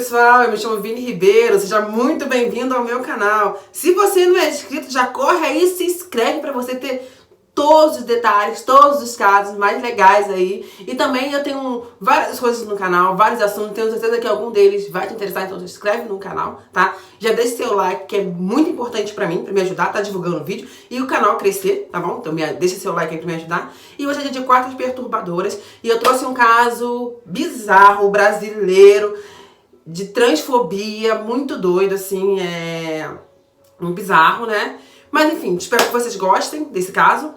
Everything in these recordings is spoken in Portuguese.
pessoal, eu me chamo Vini Ribeiro, seja muito bem-vindo ao meu canal. Se você não é inscrito, já corre aí e se inscreve para você ter todos os detalhes, todos os casos mais legais aí. E também eu tenho várias coisas no canal, vários assuntos, tenho certeza que algum deles vai te interessar, então se inscreve no canal, tá? Já deixa seu like, que é muito importante pra mim, pra me ajudar, tá divulgando o vídeo e o canal crescer, tá bom? Então deixa seu like aí pra me ajudar. E hoje é dia de quartas perturbadoras e eu trouxe um caso bizarro, brasileiro, de transfobia, muito doido, assim, um bizarro, né? Mas enfim, espero que vocês gostem desse caso.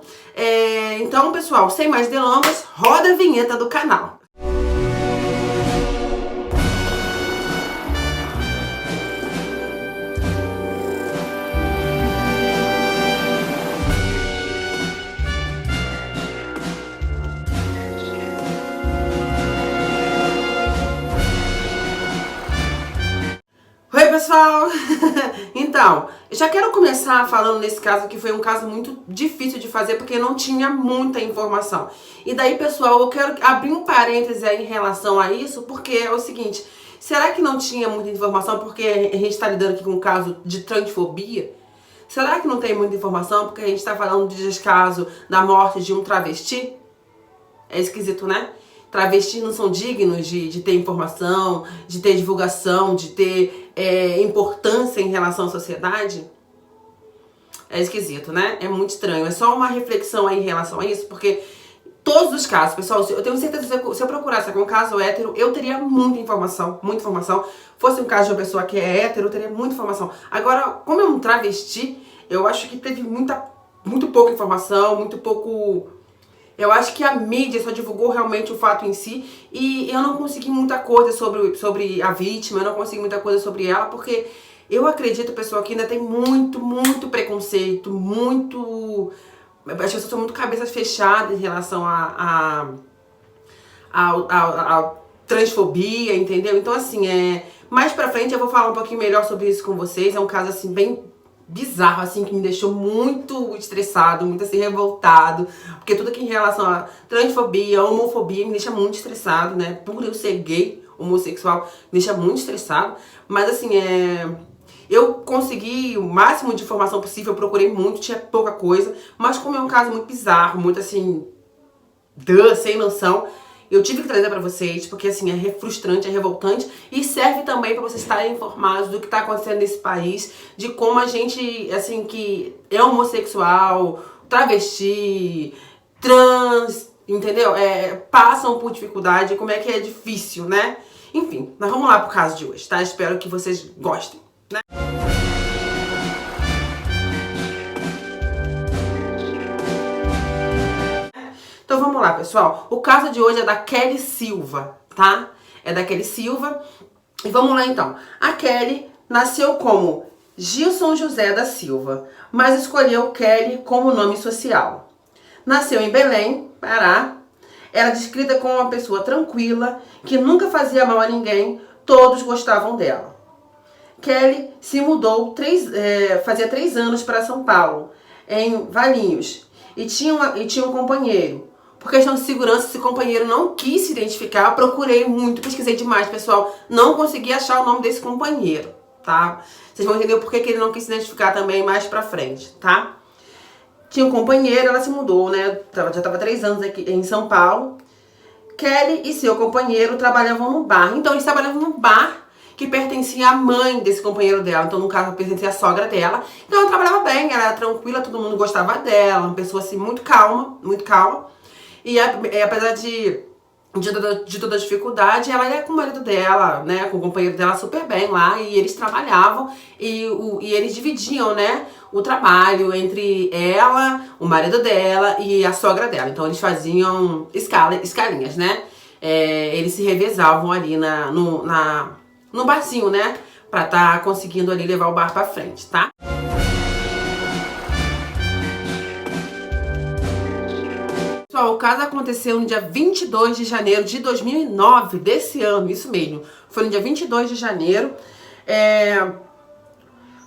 Então, pessoal, sem mais delongas, roda a vinheta do canal. Oi, pessoal! Então, eu já quero começar falando nesse caso que foi um caso muito difícil de fazer porque não tinha muita informação. E daí, pessoal, eu quero abrir um parêntese aí em relação a isso, porque é o seguinte, será que não tinha muita informação porque a gente está lidando aqui com um caso de transfobia? Será que não tem muita informação porque a gente está falando de descaso da morte de um travesti? É esquisito, né? Travestis não são dignos de ter informação, de ter divulgação, de ter importância em relação à sociedade? É esquisito, né? É muito estranho. É só uma reflexão aí em relação a isso, porque todos os casos, pessoal, eu tenho certeza que se eu procurasse aqui um caso hétero, eu teria muita informação, muita informação. Fosse um caso de uma pessoa que é hétero, eu teria muita informação. Agora, como é um travesti, eu acho que teve muito pouca informação, muito pouco... Eu acho que a mídia só divulgou realmente o fato em si e eu não consegui muita coisa sobre a vítima, eu não consegui muita coisa sobre ela, porque eu acredito, pessoal, que ainda tem muito preconceito, as pessoas são muito cabeças fechadas em relação à transfobia, entendeu? Então, assim, mais pra frente eu vou falar um pouquinho melhor sobre isso com vocês. É um caso, assim, bem bizarro, assim, que me deixou muito estressado, muito assim, revoltado, porque tudo que em relação a transfobia, homofobia me deixa muito estressado, né, por eu ser gay, homossexual, me deixa muito estressado, mas assim, eu consegui o máximo de informação possível, eu procurei muito, tinha pouca coisa, mas como é um caso muito bizarro, muito assim, sem noção, eu tive que trazer pra vocês, porque assim, é frustrante, é revoltante e serve também pra vocês estarem informados do que tá acontecendo nesse país, de como a gente, assim, que é homossexual, travesti, trans, entendeu? Passam por dificuldade, como é que é difícil, né? Enfim, mas vamos lá pro caso de hoje, tá? Espero que vocês gostem, né? Então vamos lá, pessoal. O caso de hoje é da Kelly Silva, tá? É da Kelly Silva. E vamos lá, então. A Kelly nasceu como Gilson José da Silva, mas escolheu Kelly como nome social. Nasceu em Belém, Pará. Era descrita como uma pessoa tranquila, que nunca fazia mal a ninguém, todos gostavam dela. Kelly se mudou fazia 3 anos para São Paulo, em Valinhos, e tinha um companheiro. Por questão de segurança, esse companheiro não quis se identificar. Eu procurei muito, pesquisei demais, pessoal. Não consegui achar o nome desse companheiro, tá? Vocês vão entender o porquê que ele não quis se identificar também mais pra frente, tá? Tinha um companheiro, ela se mudou, né? Já estava 3 anos aqui em São Paulo. Kelly e seu companheiro trabalhavam no bar. Então, eles trabalhavam no bar que pertencia à mãe desse companheiro dela. Então, no caso, pertencia à sogra dela. Então, ela trabalhava bem, ela era tranquila, todo mundo gostava dela. Uma pessoa, assim, muito calma, muito calma. E apesar de toda a dificuldade, ela ia com o marido dela, né, com o companheiro dela super bem lá, e eles trabalhavam e eles dividiam, né, o trabalho entre ela, o marido dela e a sogra dela. Então eles faziam escalinhas, né, eles se revezavam ali no barzinho, né, pra tá conseguindo ali levar o bar pra frente, tá? O caso aconteceu no dia 22 de janeiro de 2009, desse ano, isso mesmo. Foi no dia 22 de janeiro.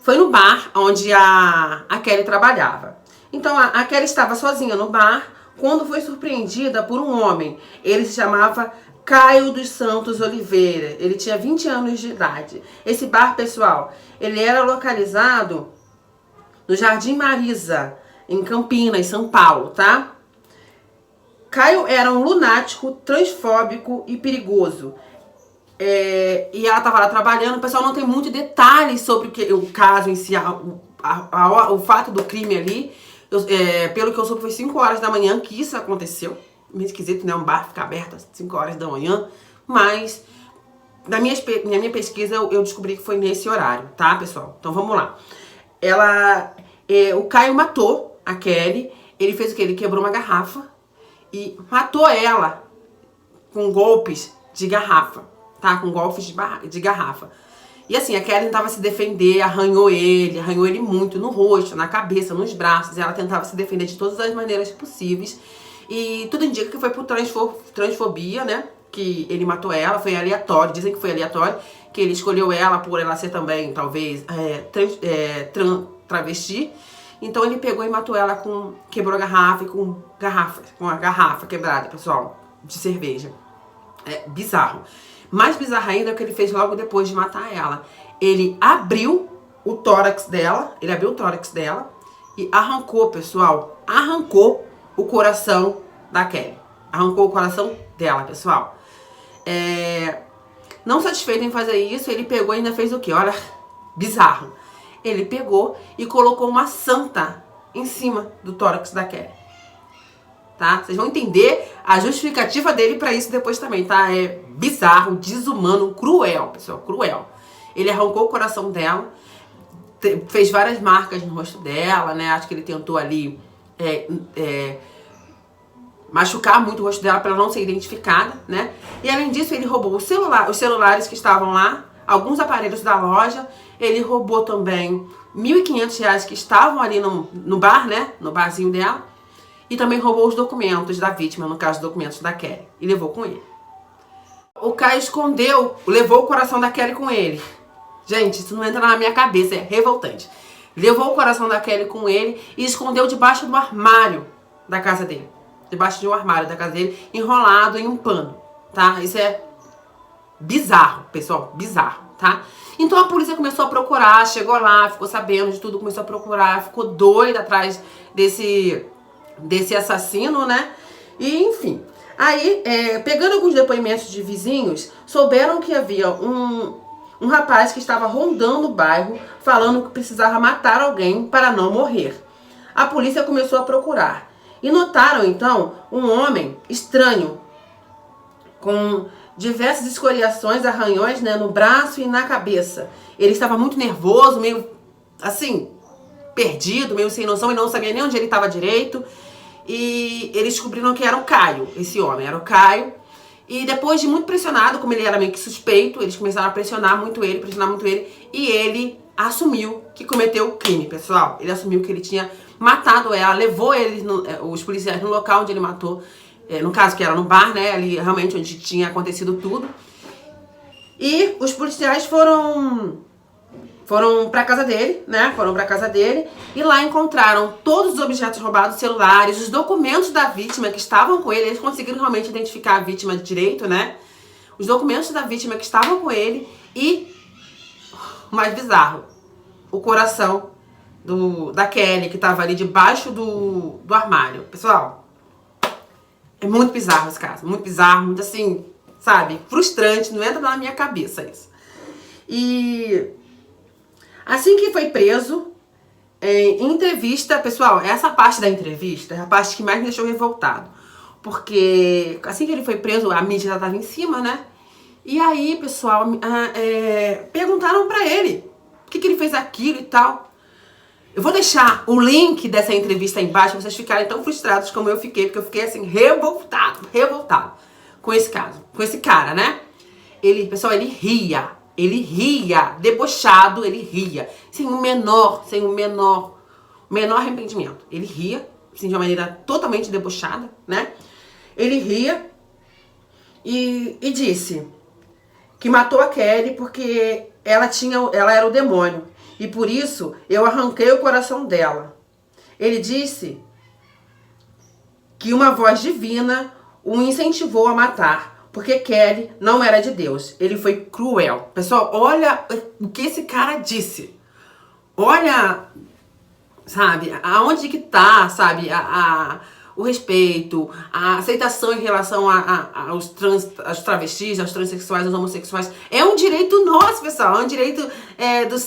Foi no bar onde a Kelly trabalhava. Então, a Kelly estava sozinha no bar quando foi surpreendida por um homem. Ele se chamava Caio dos Santos Oliveira. Ele tinha 20 anos de idade. Esse bar, pessoal, ele era localizado no Jardim Marisa, em Campinas, São Paulo, tá? Caio era um lunático, transfóbico e perigoso. E ela estava lá trabalhando. O pessoal não tem muitos detalhes sobre o caso em si, o fato do crime ali. Pelo que eu soube, foi 5 horas da manhã que isso aconteceu. Meio esquisito, né? Um bar ficar aberto às 5 horas da manhã. Mas, na minha pesquisa, eu descobri que foi nesse horário, tá, pessoal? Então, vamos lá. O Caio matou a Kelly. Ele fez o quê? Ele quebrou uma garrafa e matou ela com golpes de garrafa, tá? Com golpes de garrafa. E assim, a Kelly tentava se defender, arranhou ele muito no rosto, na cabeça, nos braços. Ela tentava se defender de todas as maneiras possíveis. E tudo indica que foi por transfobia, né? Que ele matou ela, foi aleatório, dizem que foi aleatório, que ele escolheu ela por ela ser também, talvez, travesti. Então ele pegou e matou ela quebrou a garrafa e com a garrafa quebrada, pessoal, de cerveja. É bizarro. Mais bizarro ainda é o que ele fez logo depois de matar ela. Ele abriu o tórax dela e arrancou, pessoal, o coração da Kelly. Arrancou o coração dela, pessoal. Não satisfeito em fazer isso, ele pegou e ainda fez o quê? Olha, bizarro. Ele pegou e colocou uma santa em cima do tórax da Kelly. Tá? Vocês vão entender a justificativa dele pra isso depois também, tá? É bizarro, desumano, cruel, pessoal, cruel. Ele arrancou o coração dela, fez várias marcas no rosto dela, né? Acho que ele tentou ali machucar muito o rosto dela para ela não ser identificada, né? E além disso, ele roubou os celulares que estavam lá, alguns aparelhos da loja. Ele roubou também R$1.500 que estavam ali no bar, né? No barzinho dela. E também roubou os documentos da vítima, no caso, os documentos da Kelly. E levou com ele. O Caio levou o coração da Kelly com ele. Gente, isso não entra na minha cabeça, é revoltante. Levou o coração da Kelly com ele e escondeu debaixo do armário da casa dele. Debaixo de um armário da casa dele, enrolado em um pano, tá? Isso é bizarro, pessoal, bizarro, tá? Então a polícia começou a procurar, chegou lá, ficou sabendo de tudo, começou a procurar, ficou doida atrás desse assassino, né? E enfim, aí, pegando alguns depoimentos de vizinhos, souberam que havia um rapaz que estava rondando o bairro, falando que precisava matar alguém para não morrer. A polícia começou a procurar. E notaram, então, um homem estranho, com diversas escoriações, arranhões, né, no braço e na cabeça. Ele estava muito nervoso, meio, assim, perdido, meio sem noção, e não sabia nem onde ele estava direito. E eles descobriram que era o Caio, esse homem, era o Caio. E depois de muito pressionado, como ele era meio que suspeito, eles começaram a pressionar muito ele, e ele assumiu que cometeu o crime, pessoal. Ele assumiu que ele tinha matado ela, levou os policiais no local onde ele matou, no caso que era no bar, né, ali realmente onde tinha acontecido tudo. E os policiais foram pra casa dele, né, e lá encontraram todos os objetos roubados, celulares, os documentos da vítima que estavam com ele. Eles conseguiram realmente identificar a vítima de direito, né, os documentos da vítima que estavam com ele e, o mais bizarro, o coração da Kelly, que estava ali debaixo do armário. Pessoal, é muito bizarro esse caso, muito bizarro, muito assim, sabe, frustrante, não entra na minha cabeça isso. E assim que foi preso, em entrevista, pessoal, essa parte da entrevista é a parte que mais me deixou revoltado. Porque assim que ele foi preso, a mídia já estava em cima, né? E aí, pessoal, perguntaram pra ele por que ele fez aquilo e tal. Eu vou deixar o link dessa entrevista aí embaixo pra vocês ficarem tão frustrados como eu fiquei, porque eu fiquei assim, revoltado com esse caso, com esse cara, né? Pessoal, ele ria, debochado, ele ria, sem o menor arrependimento. Ele ria, assim, de uma maneira totalmente debochada, né? Ele ria e disse que matou a Kelly porque ela era o demônio. E por isso eu arranquei o coração dela. Ele disse que uma voz divina o incentivou a matar, porque Kelly não era de Deus. Ele foi cruel. Pessoal, olha o que esse cara disse. Olha, sabe, aonde que tá, sabe, o respeito, a aceitação em relação aos travestis, aos transexuais, aos homossexuais. É um direito nosso, pessoal. É um direito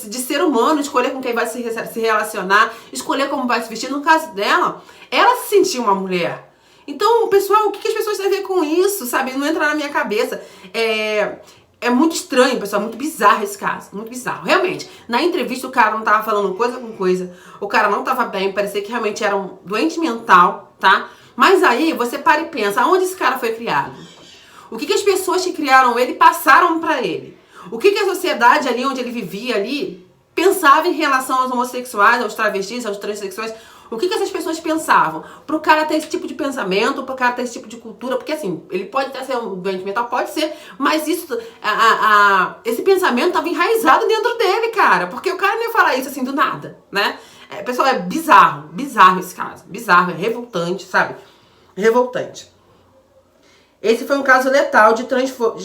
de ser humano, escolher com quem vai se relacionar, escolher como vai se vestir. No caso dela, ela se sentiu uma mulher. Então, pessoal, o que as pessoas têm a ver com isso, sabe? Não entra na minha cabeça. É muito estranho, pessoal, muito bizarro esse caso, muito bizarro. Realmente, na entrevista o cara não tava falando coisa com coisa, o cara não tava bem, parecia que realmente era um doente mental, tá? Mas aí você para e pensa, aonde esse cara foi criado? O que as pessoas que criaram ele passaram pra ele? O que a sociedade ali onde ele vivia ali pensava em relação aos homossexuais, aos travestis, aos transexuais? O que essas pessoas pensavam? Pro cara ter esse tipo de pensamento, pro cara ter esse tipo de cultura, porque assim, ele pode até ser um doente mental, pode ser, mas isso, esse pensamento estava enraizado dentro dele, cara, porque o cara não ia falar isso assim do nada, né? Pessoal, é bizarro, bizarro esse caso, bizarro, é revoltante, sabe? Revoltante. Esse foi um caso letal de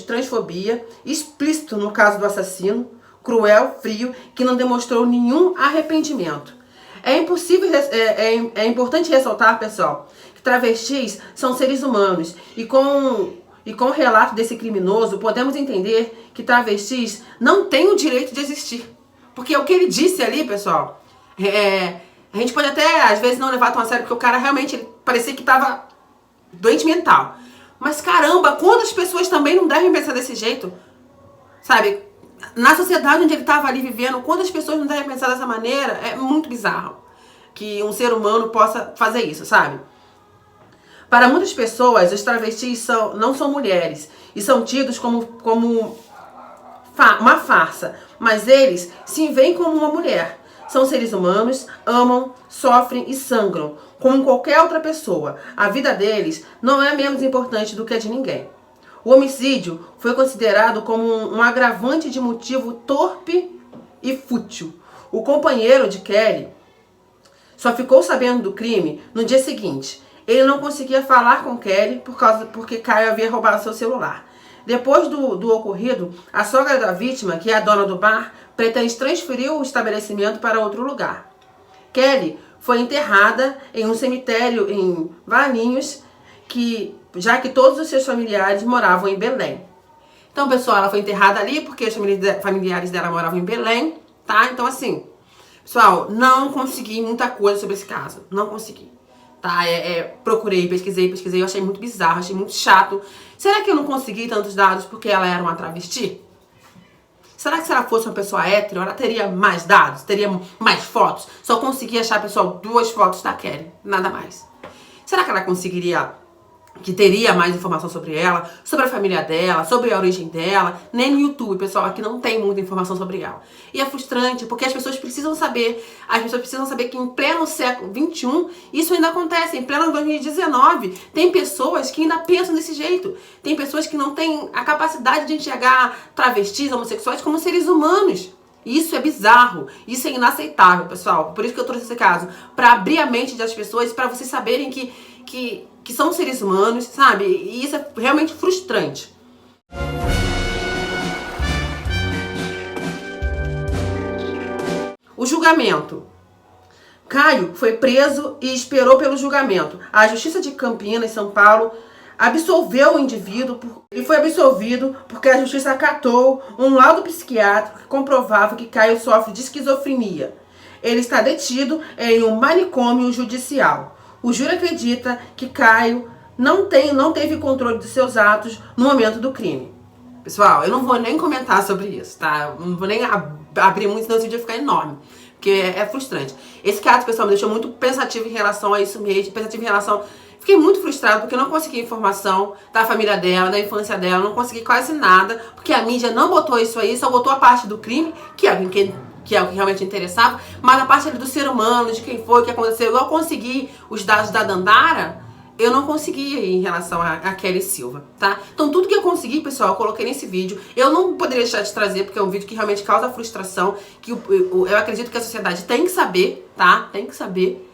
transfobia, explícito no caso do assassino, cruel, frio, que não demonstrou nenhum arrependimento. É importante ressaltar, pessoal, que travestis são seres humanos e com o relato desse criminoso podemos entender que travestis não têm o direito de existir. Porque o que ele disse ali, pessoal, a gente pode até às vezes não levar tão a sério, porque o cara realmente parecia que estava doente mental. Mas caramba, quantas pessoas também não devem pensar desse jeito? Sabe? Na sociedade onde ele estava ali vivendo, quantas pessoas não devem pensar dessa maneira? É muito bizarro que um ser humano possa fazer isso, sabe? Para muitas pessoas, os travestis não são mulheres e são tidos como uma farsa, mas eles se veem como uma mulher. São seres humanos, amam, sofrem e sangram, como qualquer outra pessoa. A vida deles não é menos importante do que a de ninguém. O homicídio foi considerado como um agravante de motivo torpe e fútil. O companheiro de Kelly só ficou sabendo do crime no dia seguinte. Ele não conseguia falar com Kelly porque Caio havia roubado seu celular. Depois do ocorrido, a sogra da vítima, que é a dona do bar, pretende transferir o estabelecimento para outro lugar. Kelly foi enterrada em um cemitério em Valinhos, já que todos os seus familiares moravam em Belém. Então, pessoal, ela foi enterrada ali porque os familiares dela moravam em Belém, tá? Então, assim, pessoal, não consegui muita coisa sobre esse caso. Não consegui. Tá? Procurei, pesquisei, eu achei muito bizarro, achei muito chato. Será que eu não consegui tantos dados porque ela era uma travesti? Será que se ela fosse uma pessoa hétero, ela teria mais dados? Teria mais fotos? Só consegui achar, pessoal, 2 fotos da Kelly, nada mais. Será que ela teria mais informação sobre ela, sobre a família dela, sobre a origem dela? Nem no YouTube, pessoal, aqui não tem muita informação sobre ela. E é frustrante, porque as pessoas precisam saber que em pleno século XXI, isso ainda acontece, em pleno 2019, tem pessoas que ainda pensam desse jeito. Tem pessoas que não têm a capacidade de enxergar travestis, homossexuais como seres humanos. Isso é bizarro, isso é inaceitável, pessoal. Por isso que eu trouxe esse caso, para abrir a mente das pessoas, para vocês saberem que são seres humanos, sabe? E isso é realmente frustrante. O julgamento. Caio foi preso e esperou pelo julgamento. A Justiça de Campinas, São Paulo, absolveu o indivíduo. Ele foi absolvido porque a Justiça acatou um laudo psiquiátrico que comprovava que Caio sofre de esquizofrenia. Ele está detido em um manicômio judicial. O júri acredita que Caio não teve controle de seus atos no momento do crime. Pessoal, eu não vou nem comentar sobre isso, tá? Não vou nem abrir muito, senão esse vídeo vai ficar enorme. Porque é frustrante. Esse caso, pessoal, me deixou muito pensativo em relação a isso mesmo. Fiquei muito frustrada porque eu não consegui informação da família dela, da infância dela. Não consegui quase nada, porque a mídia não botou isso aí, só botou a parte do crime, que é o que realmente interessava, mas a parte ali do ser humano, de quem foi, o que aconteceu. Eu consegui os dados da Dandara, eu não consegui em relação a Kelly Silva, tá? Então tudo que eu consegui, pessoal, eu coloquei nesse vídeo. Eu não poderia deixar de trazer, porque é um vídeo que realmente causa frustração, que eu acredito que a sociedade tem que saber, tá? Tem que saber.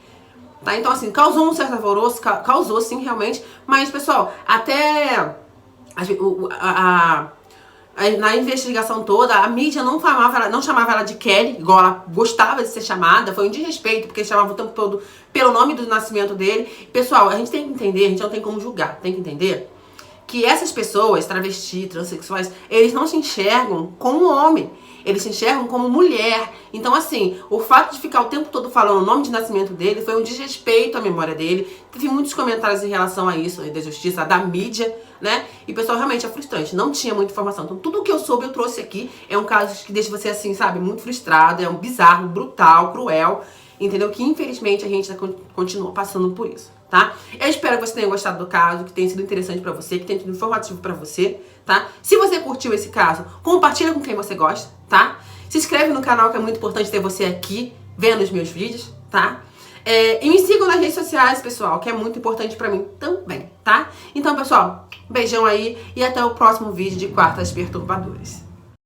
Tá? Então, assim, causou um certo alvoroço, causou sim, realmente, mas, pessoal, até Na investigação toda, a mídia não chamava ela de Kelly, igual ela gostava de ser chamada. Foi um desrespeito, porque chamava o tempo todo pelo nome do nascimento dele. Pessoal, a gente tem que entender, a gente não tem como julgar, tem que entender que essas pessoas, travestis, transexuais, eles não se enxergam como homem. Eles se enxergam como mulher. Então, assim, o fato de ficar o tempo todo falando o nome de nascimento dele foi um desrespeito à memória dele. Teve muitos comentários em relação a isso, da justiça, da mídia, né? E, pessoal, realmente é frustrante. Não tinha muita informação. Então, tudo o que eu soube, eu trouxe aqui. É um caso que deixa você, assim, sabe, muito frustrado. É um bizarro, brutal, cruel. Entendeu? Que, infelizmente, a gente continua passando por isso, tá? Eu espero que você tenha gostado do caso, que tenha sido interessante pra você, que tenha sido informativo pra você, tá? Se você curtiu esse caso, compartilha com quem você gosta, tá? Se inscreve no canal, que é muito importante ter você aqui vendo os meus vídeos, tá? E me sigam nas redes sociais, pessoal, que é muito importante pra mim também, tá? Então, pessoal, um beijão aí e até o próximo vídeo de Quartas Perturbadoras.